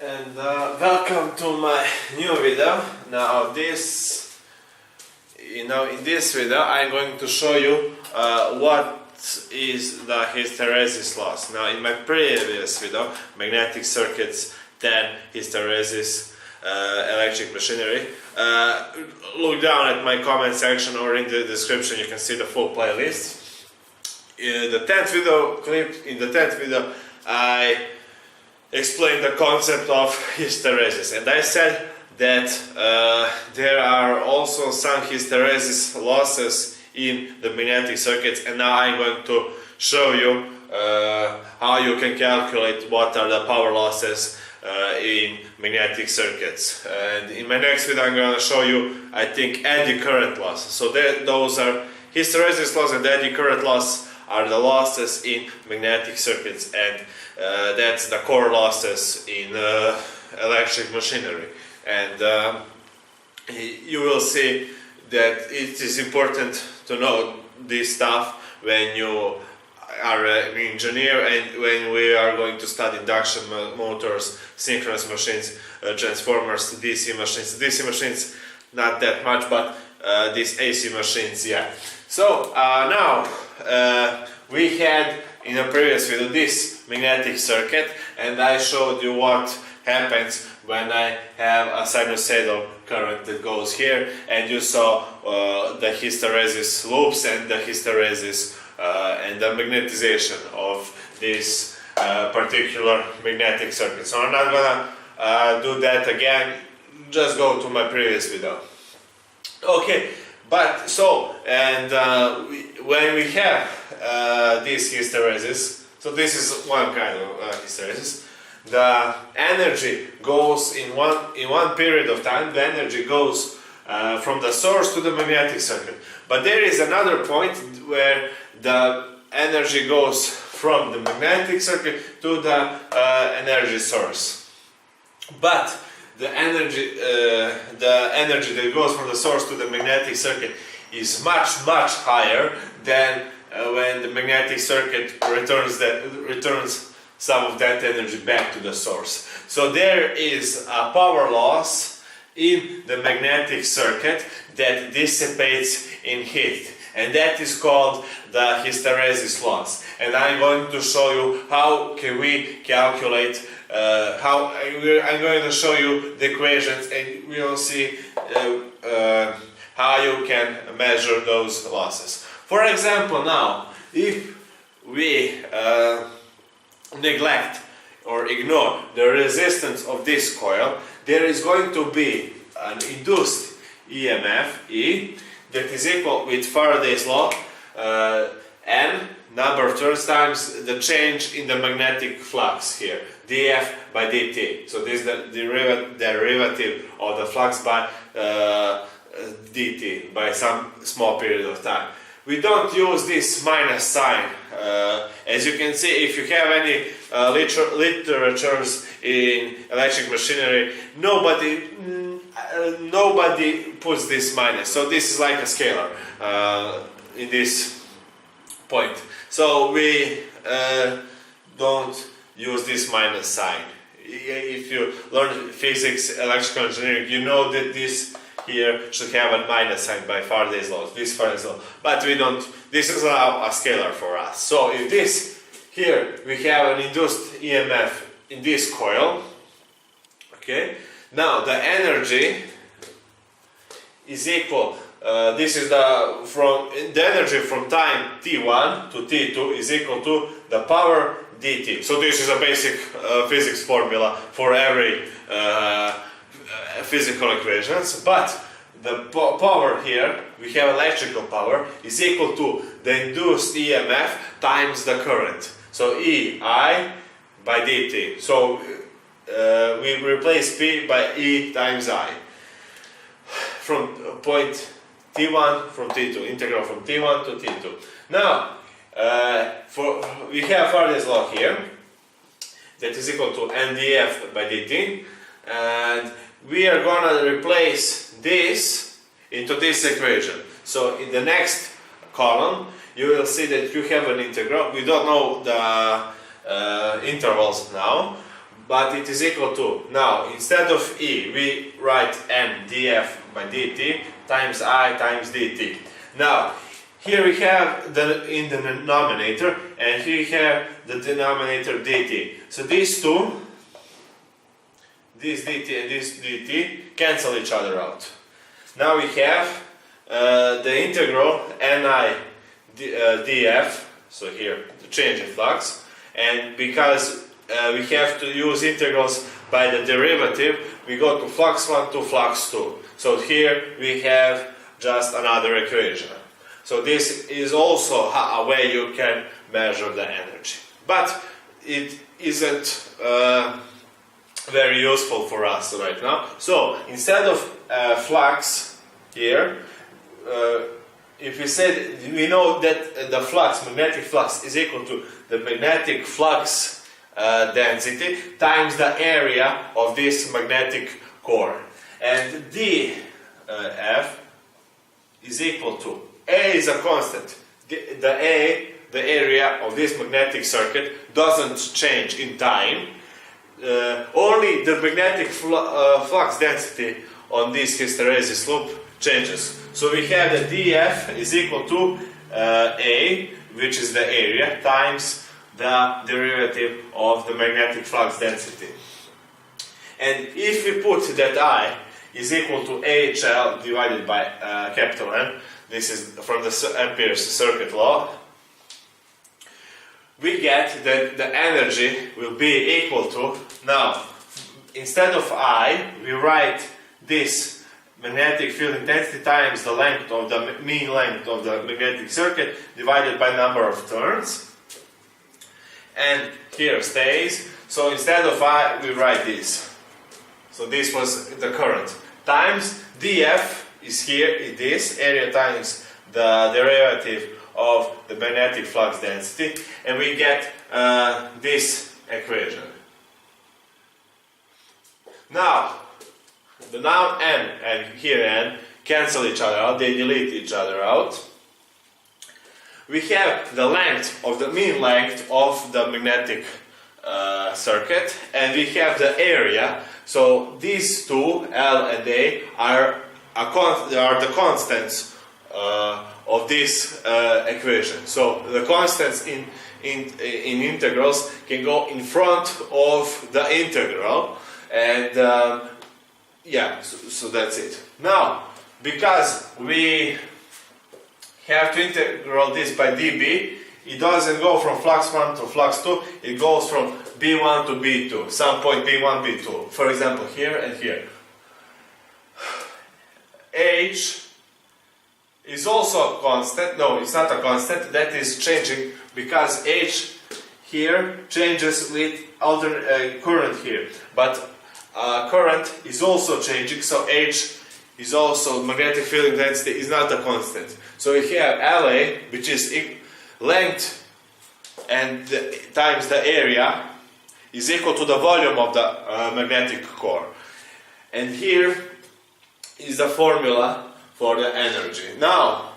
And welcome to my new video. Now in this video I'm going to show you what is the hysteresis loss. Now in my previous video, magnetic circuits, 10 hysteresis, electric machinery, look down at my comment section or in the description, you can see the full playlist. In the 10th video I explained the concept of hysteresis, and I said that there are also some hysteresis losses in the magnetic circuits, and now I'm going to show you how you can calculate what are the power losses in magnetic circuits. And in my next video I'm going to show you, I think, eddy current loss. So those are hysteresis loss and eddy current loss are the losses in magnetic circuits, and that's the core losses in electric machinery. And you will see that it is important to know this stuff when you are an engineer and when we are going to study induction motors, synchronous machines, transformers, DC machines not that much, but these AC machines, yeah. So now we had in a previous video this magnetic circuit, and I showed you what happens when I have a sinusoidal current that goes here, and you saw the hysteresis loops and the hysteresis and the magnetization of this particular magnetic circuit. So I'm not gonna do that again, just go to my previous video. Okay, but so, and when we have this hysteresis, so this is one kind of hysteresis, the energy goes in one period of time, the energy goes from the source to the magnetic circuit. But there is another point where the energy goes from the magnetic circuit to the energy source. But the energy that goes from the source to the magnetic circuit is much higher than when the magnetic circuit returns some of that energy back to the source. So there is a power loss in the magnetic circuit that dissipates in heat, and that is called the hysteresis loss. And I'm going to show you how can we calculate I'm going to show you the equations, and we will see how you can measure those losses. For example, now if we neglect or ignore the resistance of this coil, there is going to be an induced EMF E that is equal with Faraday's law N number of turns times the change in the magnetic flux here, dF by dt. So this is the derivative of the flux by dt by some small period of time. We don't use this minus sign. As you can see, if you have any literatures in electric machinery, nobody puts this minus. So this is like a scalar in this point. So we don't use this minus sign. If you learn physics, electrical engineering, you know that this here should have a minus sign by Faraday's law, this Faraday's law, but we don't, this is a scalar for us. So if this, here we have an induced EMF in this coil, okay, now the energy is equal, this is the energy from time t1 to t2 is equal to the power dt. So this is a basic physics formula for every physical equations, but the power here, we have electrical power, is equal to the induced EMF times the current. So EI by dt. So we replace P by E times I. From point T1 from T2, integral from T1 to T2. Now, we have Faraday's law here, that is equal to NdF by dt, and we are gonna replace this into this equation. So in the next column, you will see that you have an integral. We don't know the intervals now, but it is equal to, now instead of E we write m df by dt times I times dt. Now here we have the in the denominator, and here we have the denominator dt. So these two, this dt and this dt, cancel each other out. Now we have the integral ni df, so here the change in flux, and because we have to use integrals by the derivative, we go to flux 1 to flux 2. So here we have just another equation. So this is also a way you can measure the energy. But it isn't very useful for us right now. So instead of flux here, if we said, we know that the flux, magnetic flux, is equal to the magnetic flux density times the area of this magnetic core. And dF is equal to, A is a constant. The area of this magnetic circuit doesn't change in time. Only the magnetic flux density on this hysteresis loop changes. So we have that dF is equal to A, which is the area, times the derivative of the magnetic flux density. And if we put that I is equal to HL divided by capital N, this is from the Ampere's circuit law, we get that the energy will be equal to, now instead of I, we write this magnetic field intensity times the length of the mean length of the magnetic circuit divided by number of turns, and here stays. So instead of I, we write this. So this was the current times dF is here, this area times the derivative of the magnetic flux density, and we get this equation. Now n and here n cancel each other out, they delete each other out. We have the length of the mean length of the magnetic circuit, and we have the area. So these two, L and A, are the constants of this equation. So the constants in integrals can go in front of the integral, and yeah, so that's it. Now, because we have to integral this by dB, it doesn't go from flux 1 to flux 2, it goes from B1 to B2, some point B1, B2. For example, here and here. H is also a constant. No, it's not a constant, that is changing because H here changes with current here. But current is also changing, so H is also, magnetic field intensity is not a constant. So we have LA, which is length and times the area, is equal to the volume of the magnetic core. And here is the formula for the energy. Now,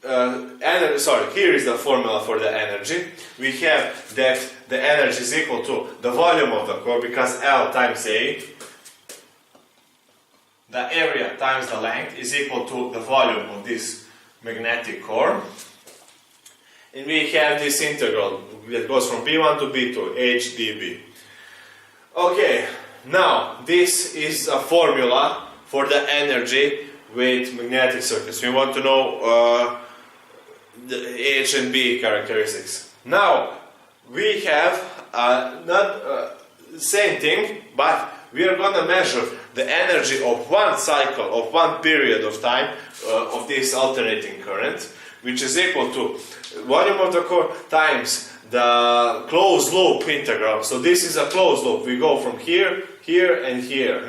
here is the formula for the energy. We have that the energy is equal to the volume of the core, because L times A, the area times the length, is equal to the volume of this magnetic core. And we have this integral that goes from B1 to B2, h dB. Okay, now this is a formula for the energy with magnetic circuits. We want to know the H and B characteristics. Now we have not same thing, but we are going to measure the energy of one cycle, of one period of time of this alternating current, which is equal to volume of the core times the closed loop integral. So this is a closed loop. We go from here, here, and here.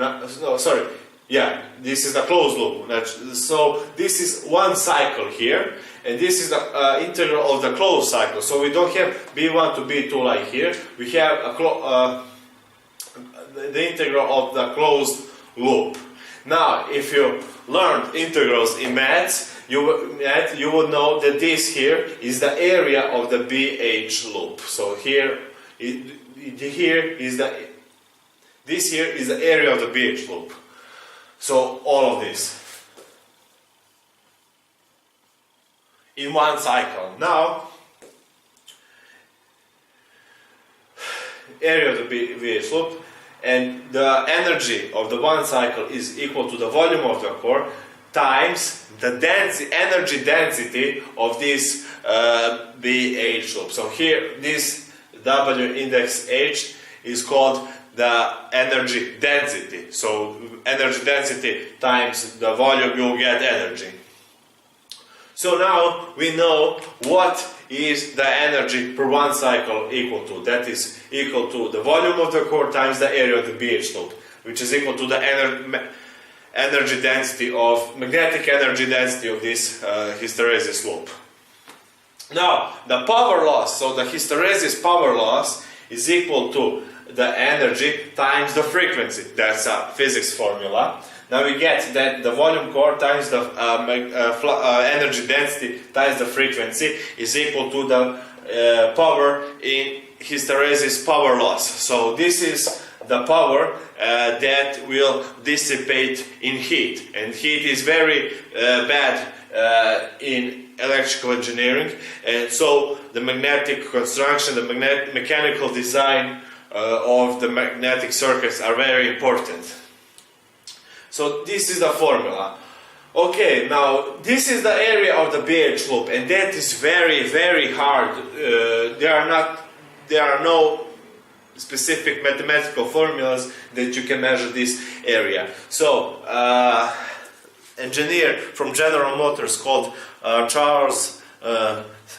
Yeah, this is the closed loop. So this is one cycle here, and this is the integral of the closed cycle. So we don't have B1 to B2 like here. We have the integral of the closed loop. Now, if you learned integrals in maths, you would know that this here is the area of the BH loop. So here this here is the area of the BH loop. So all of this in one cycle. Now, area of the BH loop, and the energy of the one cycle is equal to the volume of the core times the energy density of this BH loop. So here, this W index H is called the energy density. So energy density times the volume, you'll get energy. So now we know what is the energy per one cycle equal to. That is equal to the volume of the core times the area of the BH loop, which is equal to the energy density of magnetic energy density of this hysteresis loop. Now the power loss, so the hysteresis power loss is equal to the energy times the frequency. That's a physics formula. Now we get that the volume core times the energy density times the frequency is equal to the power in hysteresis power loss. So this is the power that will dissipate in heat, and heat is very bad in electrical engineering, and so the magnetic construction, the mechanical design of the magnetic circuits are very important. So this is the formula. Okay, now this is the area of the BH loop, and that is very, very hard. There are no specific mathematical formulas that you can measure this area. So, engineer from General Motors called Charles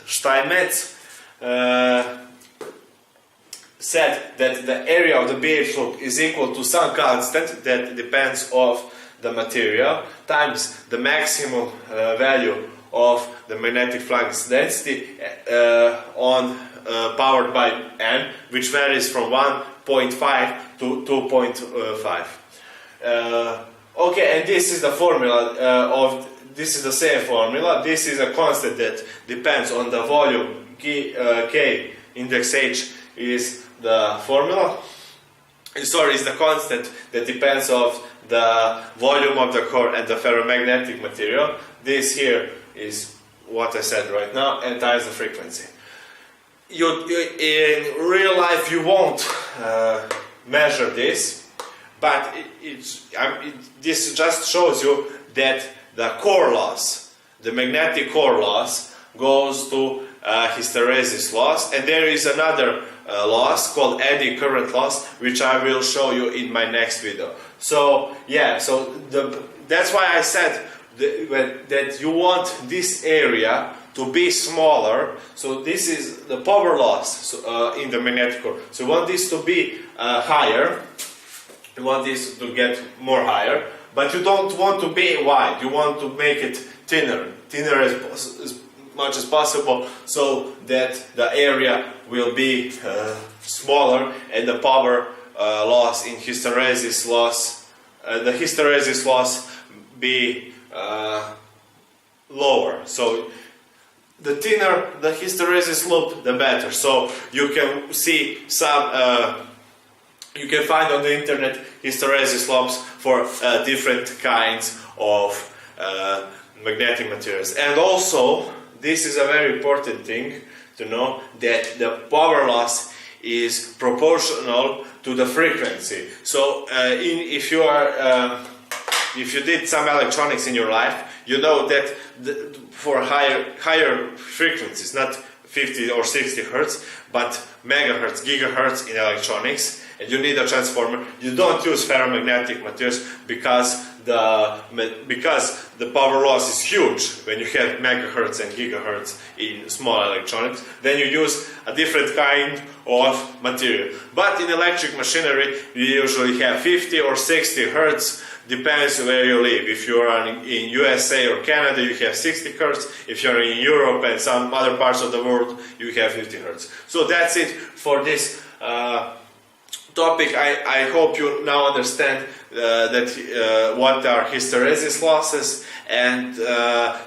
Steinmetz said that the area of the BH loop is equal to some constant that depends of the material times the maximum value of the magnetic flux density powered by n, which varies from 1.5 to 2.5. Okay, and this is the formula this is the same formula. This is a constant that depends on the volume. K index H is the formula. Sorry, is the constant that depends of the volume of the core and the ferromagnetic material. This here is what I said right now, and times the frequency. In real life you won't measure this, but this just shows you that the core loss, the magnetic core loss, goes to hysteresis loss, and there is another loss called eddy current loss, which I will show you in my next video. So yeah, that's why I said that you want this area to be smaller. So this is the power loss in the magnetic core. So you want this to be higher. You want this to get more higher, but you don't want to be wide. You want to make it thinner as much as possible, so that the area will be smaller and the power loss in hysteresis loss, the hysteresis loss be lower. So the thinner the hysteresis loop, the better. So you can see some. You can find on the internet hysteresis loops for different kinds of magnetic materials. And also, this is a very important thing to know, that the power loss is proportional to the frequency. So if you did some electronics in your life, you know that for higher frequencies, not 50 or 60 hertz, but megahertz, gigahertz in electronics, and you need a transformer, you don't use ferromagnetic materials because the power loss is huge when you have megahertz and gigahertz in small electronics. Then you use a different kind of material. But in electric machinery, you usually have 50 or 60 hertz, depends where you live. If you are in USA or Canada, you have 60 hertz. If you're in Europe and some other parts of the world, you have 50 hertz. So that's it for this topic. I hope you now understand what are hysteresis losses, and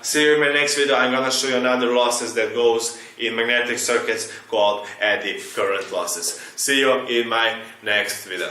see you in my next video. I'm gonna show you another losses that goes in magnetic circuits called eddy current losses. See you in my next video.